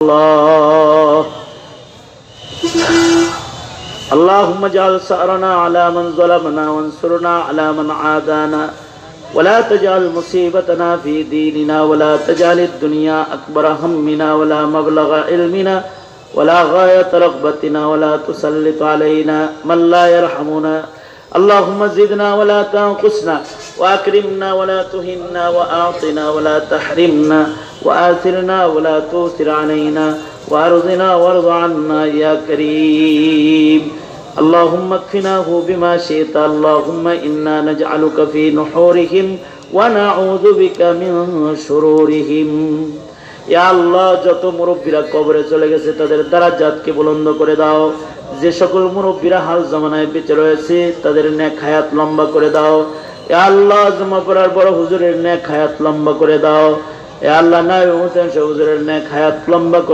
الله اللهم اجعل ثأرنا على من ظلمنا وانصرنا على من عادانا ولا تجعل مصيبتنا في ديننا ولا تجعل الدنيا أكبر همنا ولا مبلغ علمنا ولا غاية رغبتنا ولا تسلط علينا من لا يرحمنا اللهم زدنا ولا تنقصنا وأكرمنا ولا تهنا وأعطنا ولا تحرمنا وآثرنا ولا تؤثر علينا وأرضنا وارض عنا يا كريم اللهم اكفناه بما شئت اللهم إنا نجعلك في نحورهم ونعوذ بك من شرورهم ইয়া আল্লাহ যত মুরব্বীরা কবরে চলে গেছে তাদের দারাজাতকে বুলন্দ করে দাও যে সকল মুরব্বীরা হাল জামানায় বেঁচে রয়েছে তাদের নেক হায়াত লম্বা করে দাও ইয়া আল্লাহ জমাপুরার বড় হুজুরের নেক হায়াত লম্বা করে দাও ইয়া আল্লাহ নায়েব মুহতামিম হুজুরের নেক হায়াত লম্বা